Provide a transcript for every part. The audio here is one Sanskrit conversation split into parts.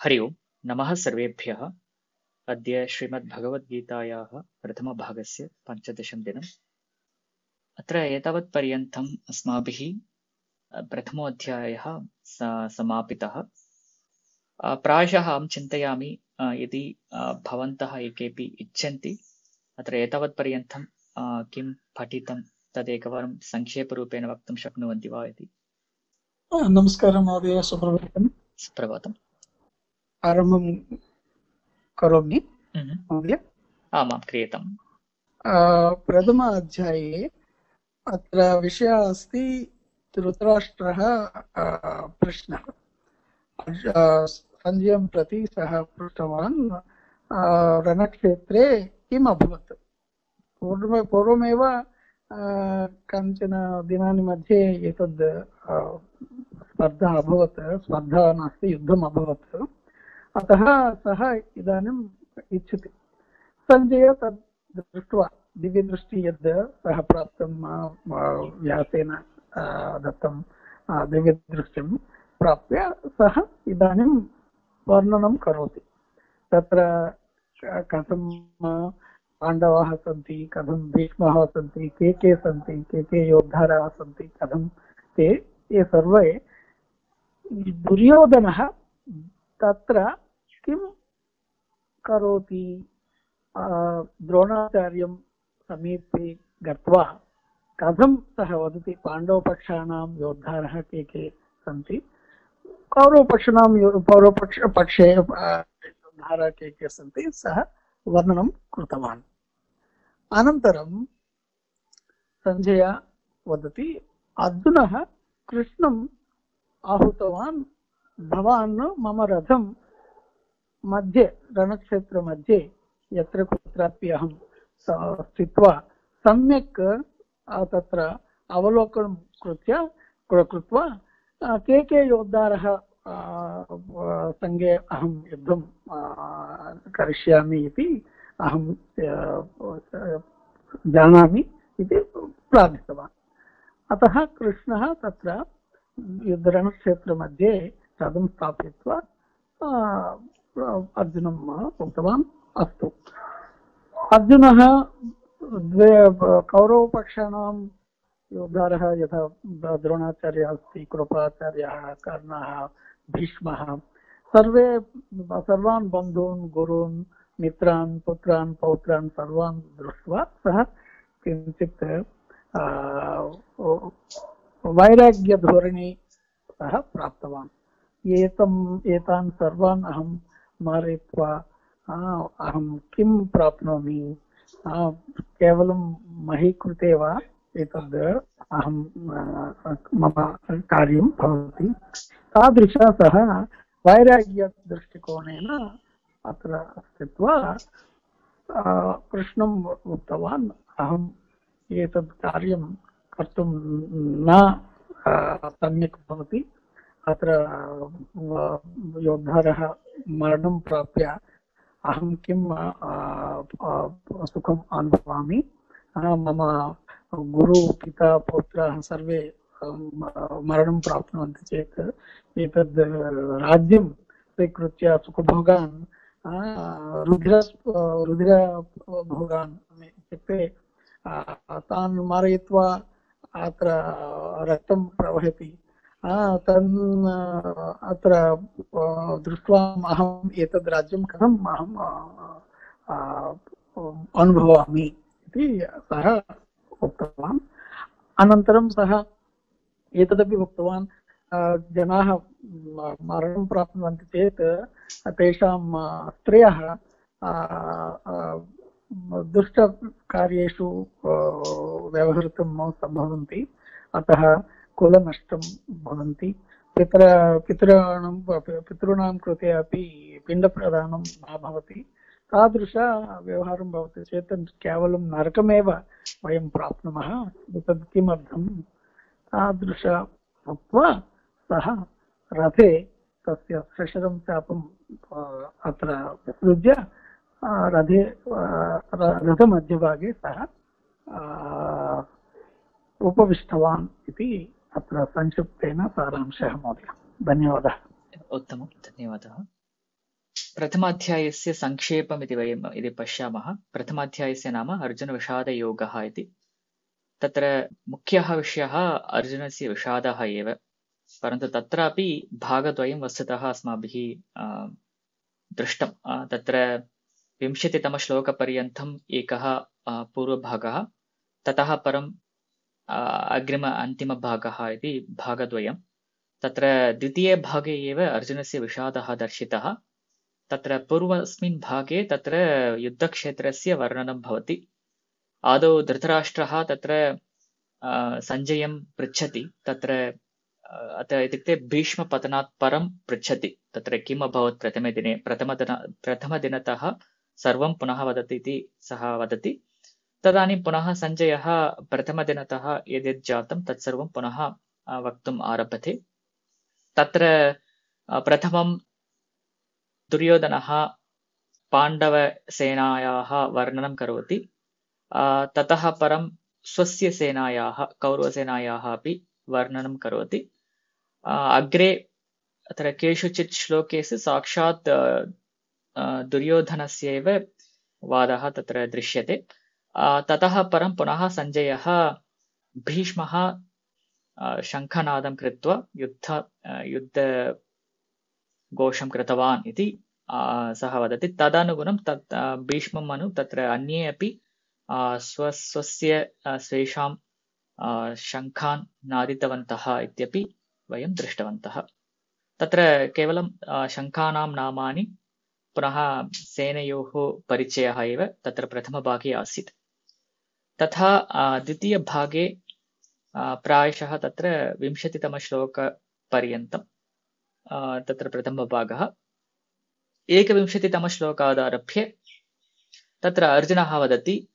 हरि ओम्। नमः सर्वेभ्यः। अद्य श्रीमद्भगवद्गीतायाः प्रथमभागस्य 15. दिनम्। अत्र एतावत्पर्यन्तम् अस्माभिः प्रथमोऽध्यायः समापितः। प्रायशः अहं चिन्तयामि यदि भवन्तः ये केऽपि इच्छन्ति अत्र एतावत्पर्यन्तं किं पठितं तदेकवारं संक्षेपरूपेण वक्तुं शक्नुवन्ति वा इति। नमस्कारः महोदय, सुप्रभातम्। सुप्रभातम्। आरम्भं करोमि महोदय। आमां क्रियताम्। प्रथम अध्याये अत्र विषयः अस्ति धृतराष्ट्रः प्रश्नः सञ्जयं प्रति सः पृष्टवान् रणक्षेत्रे किम् अभवत्। पूर्वमेव कानिचन दिनानि मध्ये एतद् स्पर्धा अभवत्, स्पर्धा नास्ति युद्धम् अभवत्। अतः सः इदानीम् इच्छति। सञ्जय तद् दृष्ट्वा दिव्यदृष्टि यद् सः प्राप्तं व्यासेन दत्तं दिव्यदृष्टिं प्राप्य सः इदानीं वर्णनं करोति। तत्र कथं पाण्डवाः सन्ति, कथं भीष्मः सन्ति, के सन्ति, के योद्धाराः सन्ति, कथं ते ये सर्वे। दुर्योधनः तत्र किं करोति, द्रोणाचार्यं समीपे गत्वा कथं सः वदति पाण्डवपक्षाणां योद्धारः के सन्ति, पक्षे योद्धारः के सन्ति, सः वर्णनं कृतवान्। अनन्तरं सञ्जय वदति अर्जुनः कृष्णम् आहूतवान्, भवान् मम रथं मध्ये रणक्षेत्र मध्ये यत्र कुत्रापि अहं स्थित्वा सम्यक् तत्र अवलोकनं कृत्वा के योद्धारः सङ्गे अहं युद्धं करिष्यामि इति अहं जानामि इति प्रार्थितवान्। अतः कृष्णः तत्र युद्धरणक्षेत्रमध्ये रथं स्थापयित्वा अर्जुनं उक्तवान्, अस्तु। अर्जुनः कौरवपक्षाणां योद्धारः यथा द्रोणाचार्यः अस्ति, कृपाचार्यः, कर्णः, भीष्मः, सर्वान् बन्धून्, गुरून्, मित्रान्, पुत्रान्, पौत्रान् सर्वान् दृष्ट्वा सः किञ्चित् वैराग्यधोरणे सः प्राप्तवान्। एतान् सर्वान् अहं मारयित्वा अहं किं प्राप्नोमि, केवलं मही कृते वा एतद् अहं मम कार्यं भवति। तादृश सः वैराग्यदृष्टिकोणेन अत्र स्थित्वा कृष्णम् उक्तवान्, अहम् एतद् कार्यं कर्तुं न सम्यक् भवति। अत्र योद्धारः मरणं प्राप्य अहं किं सुखम् अनुभवामि, मम गुरु, पिता, पौत्राः सर्वे मरणं प्राप्नुवन्ति चेत् एतद् राज्यं स्वीकृत्य सुखभोगान्, रुधिरभोगान् इत्युक्ते तान् मारयित्वा अत्र रक्तं प्रवहति, तन् अत्र दृष्ट्वा अहम् एतद् राज्यं कथम् अहम् अनुभवामि इति सः उक्तवान्। अनन्तरं सः एतदपि उक्तवान्, जनाः मरणं प्राप्नुवन्ति चेत् तेषां स्त्रियः दुष्टकार्येषु व्यवहृतं सम्भवन्ति, अतः कुलनष्टं भवन्ति। पितॄणां कृते अपि पिण्डप्रदानं न भवति। तादृश व्यवहारं भवति चेत् केवलं नरकमेव वयं प्राप्नुमः, तद् किमर्थं। तादृश उक्त्वा सः रथे तस्य शशरं चापम् अत्र विसृज्य रथमध्यभागे सः उपविष्टवान् इति अत्र संक्षिप्तेन सारांशः महोदय। धन्यवादः। उत्तमं, धन्यवादः। प्रथमाध्यायस्य संक्षेपमिति वयं यदि पश्यामः, प्रथमाध्यायस्य नाम अर्जुनविषादयोगः इति। तत्र मुख्यः विषयः अर्जुनस्य विषादः एव, परन्तु तत्रापि भागद्वयं वस्तुतः अस्माभिः दृष्टं। तत्र 20तमश्लोकपर्यन्तम् एकः पूर्वभागः, ततः परम् अन्तिमभागः इति भागद्वयं। तत्र द्वितीये भागे एव अर्जुनस्य विषादः दर्शितः। तत्र पूर्वस्मिन् भागे तत्र युद्धक्षेत्रस्य वर्णनं भवति। आदौ धृतराष्ट्रः तत्र सञ्जयं पृच्छति, तत्र इत्युक्ते भीष्मपतनात् परं पृच्छति, तत्र किम् अभवत् प्रथमदिनतः सर्वं पुनः वदति इति सः वदति। तदानीं पुनः सञ्जयः प्रथमदिनतः यद्यत् जातं तत्सर्वं पुनः वक्तुम् आरभते। तत्र प्रथमं दुर्योधनः पाण्डवसेनायाः वर्णनं करोति, ततः परं स्वस्य सेनायाः कौरवसेनायाः अपि वर्णनं करोति। अग्रे अत्र केषुचित् श्लोकेषु साक्षात् दुर्योधनस्यैव वादः तत्र दृश्यते। ततः परं पुनः सञ्जयः भीष्मः शङ्खनादं कृत्वा युद्धघोषं कृतवान् इति सः वदति। तदनुगुणं भीष्मं तत्र अन्ये अपि स्वस्य स्वेषां शङ्खान् नादितवन्तः इत्यपि वयं दृष्टवन्तः। तत्र केवलं शङ्खानां नामानि पुनः सेनयोः परिचयः एव तत्र प्रथमभागे आसीत्। तथा द्वितीयभागे प्रायशः तत्र 20तमश्लोकपर्यन्तं तत्र प्रथमभागः। 21तमश्लोकादारभ्य तत्र अर्जुनः वदति,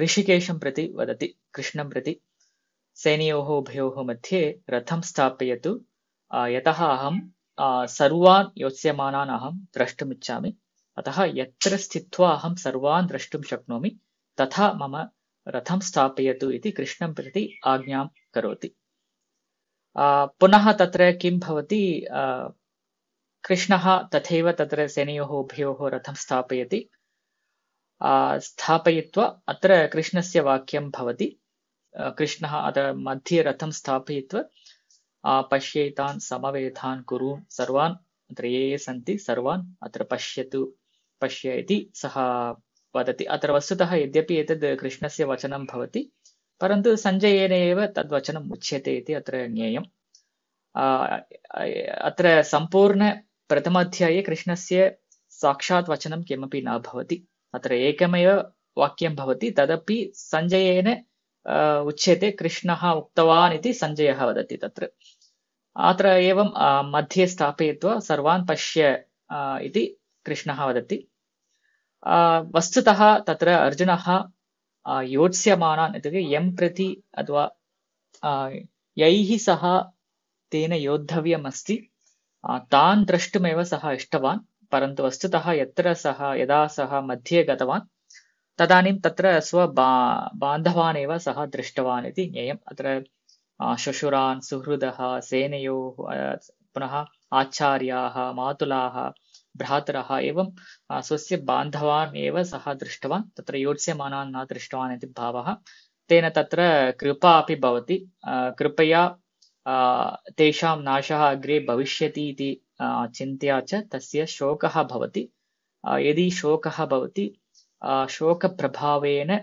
ऋषिकेशं प्रति वदति, कृष्णं प्रति, सेनयोः उभयोः मध्ये रथं स्थापयतु, यतः अहं सर्वान् योत्स्यमानान् अहं द्रष्टुमिच्छामि, अतः यत्र स्थित्वा अहं सर्वान् द्रष्टुं शक्नोमि तथा मम रथं स्थापयतु इति कृष्णं प्रति आज्ञां करोति। पुनः तत्र किं भवति, कृष्णः तथैव तत्र सेनयोः उभयोः रथं स्थापयति। स्थापयित्वा अत्र कृष्णस्य वाक्यं भवति, कृष्णः अत्र मध्ये रथं स्थापयित्वा पश्येतान् समवेतान् कुरु सर्वान्, अत्र ये सन्ति सर्वान् अत्र पश्य इति सः वदति। अत्र वस्तुतः यद्यपि एतद् कृष्णस्य वचनं भवति, परन्तु सञ्जयेन एव तद्वचनम् उच्यते इति अत्र ज्ञेयम्। अत्र सम्पूर्ण प्रथमाध्याये कृष्णस्य साक्षात् वचनं किमपि न भवति, अत्र एकमेव वाक्यं भवति, तदपि सञ्जयेन उच्यते, कृष्णः उक्तवान् इति सञ्जयः वदति। तत्र अत्र एवं मध्ये स्थापयित्वा सर्वान् पश्य इति कृष्णः वदति। वस्तुतः तत्र अर्जुनः योत्स्यमानान् इत्युक्ते यं प्रति अथवा यैः सह तेन योद्धव्यमस्ति तान् द्रष्टुमेव सः इष्टवान्, परन्तु वस्तुतः यदा सः मध्ये गतवान् तदानीं तत्र स्वबान्धवान् एव सः दृष्टवान् इति ज्ञेयम्। अत्र श्वशुरान्, सुहृदः, सेनयोः, पुनः आचार्याः, मातुलाः, भ्रातरः, एवं स्वस्य बान्धवान् एव सः दृष्टवान्, तत्र योत्स्यमानान् न दृष्टवान् इति भावः। तेन तत्र कृपा अपि भवति, कृपया तेषां नाशः अग्रे भविष्यति इति चिन्तया च तस्य शोकः भवति। यदि शोकः भवति, शोकप्रभावेन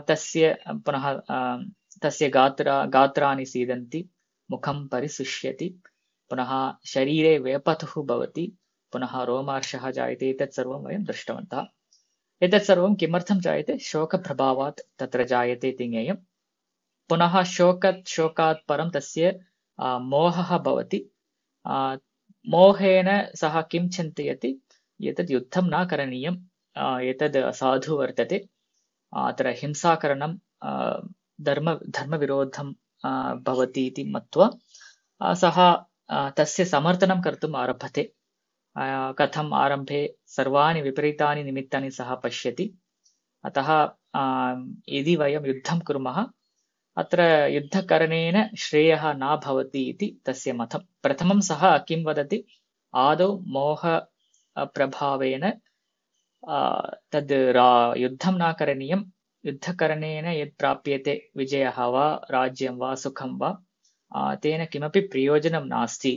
तस्य पुनः तस्य गात्राणि सीदन्ति, मुखं परिशुष्यति, पुनः शरीरे वेपतुः भवति, पुनः रोमार्षः जायते। एतत् सर्वं वयं दृष्टवन्तः। एतत् सर्वं किमर्थं जायते? शोकप्रभावात् तत्र जायते इति ज्ञेयम्। पुनः शोकात् परं तस्य मोहः भवति। मोहेन सः किं चिन्तयति? एतद् युद्धं न करणीयम्, एतद् असाधु वर्तते, अत्र हिंसाकरणं धर्मविरोधं भवति इति मत्वा सः तस्य समर्थनं कर्तुम् आरभते। कथम् आरम्भे? सर्वाणि विपरीतानि निमित्तानि सः पश्यति। अतः यदि वयं युद्धं कुर्मः, अत्र युद्धकरणेन श्रेयः न भवति इति तस्य मतं। प्रथमं सः किं वदति? आदौ प्रभावेन तद् युद्धं न करणीयं, युद्धकरणेन यत् प्राप्यते विजयः वा राज्यं वा सुखं वा तेन किमपि प्रयोजनं नास्ति।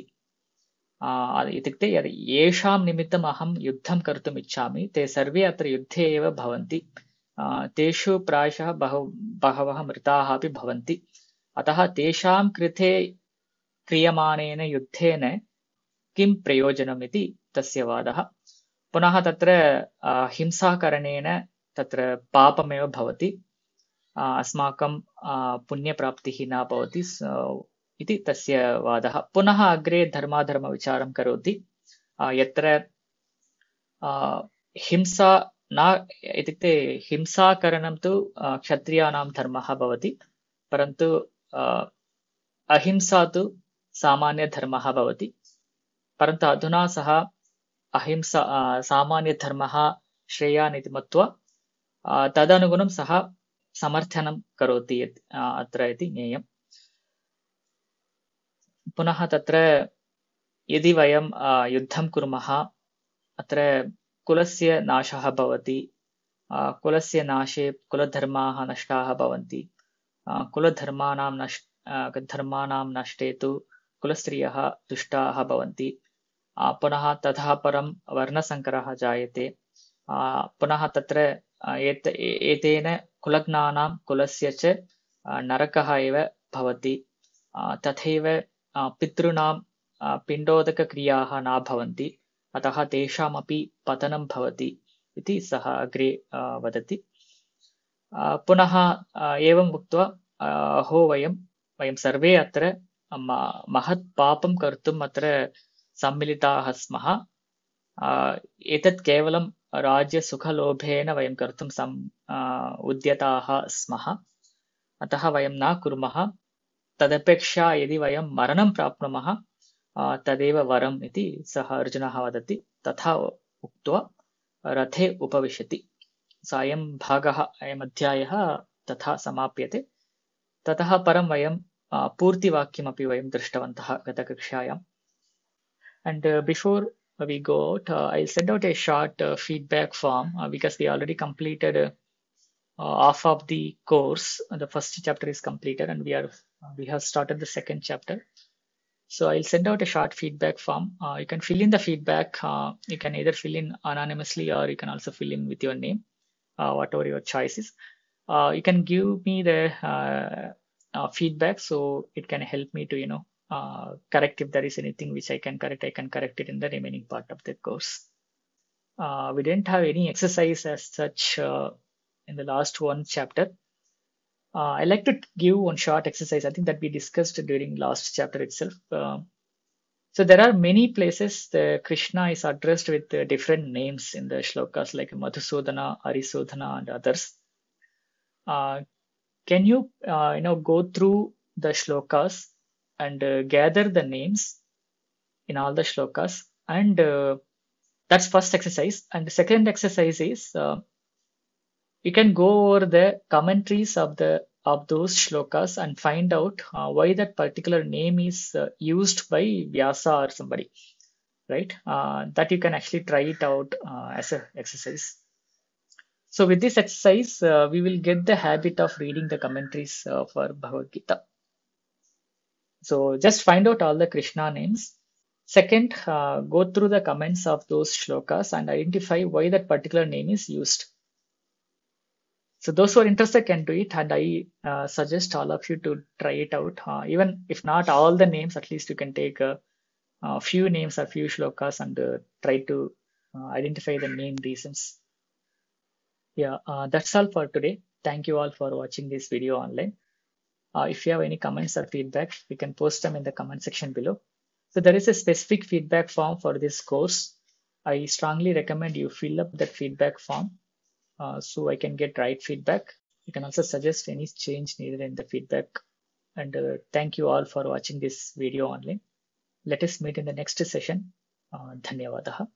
इत्युक्ते येषां निमित्तम् अहं युद्धं कर्तुम् इच्छामि ते सर्वे अत्र युद्धे एव भवन्ति, तेषु प्रायशः बहवः मृताः अपि भवन्ति। अतः तेषां कृते क्रियमाणेन युद्धेन किं प्रयोजनम् इति तस्य वादः। पुनः तत्र हिंसाकरणेन तत्र पापमेव भवति, अस्माकं पुण्यप्राप्तिः न भवति इति तस्य वादः। पुनः अग्रे धर्माधर्मविचारं करोति, यत्र हिंसा न, इत्युक्ते हिंसाकरणं तु क्षत्रियाणां धर्मः भवति, परन्तु अहिंसा तु सामान्यधर्मः भवति। परन्तु अधुना सः अहिंसा सामान्यधर्मः श्रेयान् इति मत्वा तदनुगुणं सः समर्थनं करोति अत्र इति ज्ञेयम्। पुनः तत्र यदि वयं युद्धं कुर्मः अत्र कुलस्य नाशः भवति, कुलस्य नाशे कुलधर्माः नष्टाः भवन्ति, धर्माणां नष्टे तु कुलस्त्रियः दुष्टाः भवन्ति, पुनः ततः परं वर्णसङ्करः जायते, पुनः तत्र एतेन कुलज्ञानां कुलस्य च नरकः एव भवति, तथैव पितॄणां पिण्डोदकक्रियाः न भवन्ति, अतः तेषामपि पतनं भवति इति सः अग्रे वदति। पुनः एवम् उक्त्वा अहो वयं सर्वे अत्र महत् पापं कर्तुम् अत्र सम्मिलिताः स्मः, एतत् केवलं राज्यसुखलोभेन वयं कर्तुं उद्यताः स्मः, अतः वयं न कुर्मः, तदपेक्षया यदि वयं मरणं प्राप्नुमः तदेव वरम् इति सः अर्जुनः वदति। तथा उक्त्वा रथे उपविशति। अयं भागः, अयम् अध्यायः तथा समाप्यते। ततः परं वयं पूर्तिवाक्यमपि वयं दृष्टवन्तः गतकक्षायाम्। And before we go out, I'll send out a short feedback form because we already completed half of the course. The first chapter is completed and we have started the second chapter. So I'll send out a short feedback form. You can fill in the feedback. You can either fill in anonymously or you can also fill in with your name, whatever your choice is. You can give me the feedback, so it can help me to correct if there is anything which I can correct it in the remaining part of the course. We didn't have any exercise as such in the last one chapter. I like to give one short exercise, I think that we discussed during last chapter itself. So there are many places the Krishna is addressed with different names in the shlokas like Madhusudana, Arisudana and others. Can you go through the shlokas and gather the names in all the shlokas, and that's first exercise. And the second exercise is you can go over the commentaries of those shlokas and find out why that particular name is used by Vyasa or somebody, right? That you can actually try it out as an exercise. So with this exercise, we will get the habit of reading the commentaries for Bhagavad Gita. So just find out all the Krishna names. Second, go through the comments of those shlokas and identify why that particular name is used. So those who are interested can do it, and I suggest all of you to try it out. Even if not all the names, at least you can take a few names or few shlokas and try to identify the main reasons. Yeah, that's all for today. Thank you all for watching this video online. If you have any comments or feedback, you can post them in the comment section below. So there is a specific feedback form for this course. I strongly recommend you fill up that feedback form so I can get right feedback. You can also suggest any change needed in the feedback. And thank you all for watching this video online. Let us meet in the next session. Dhanyavadaha.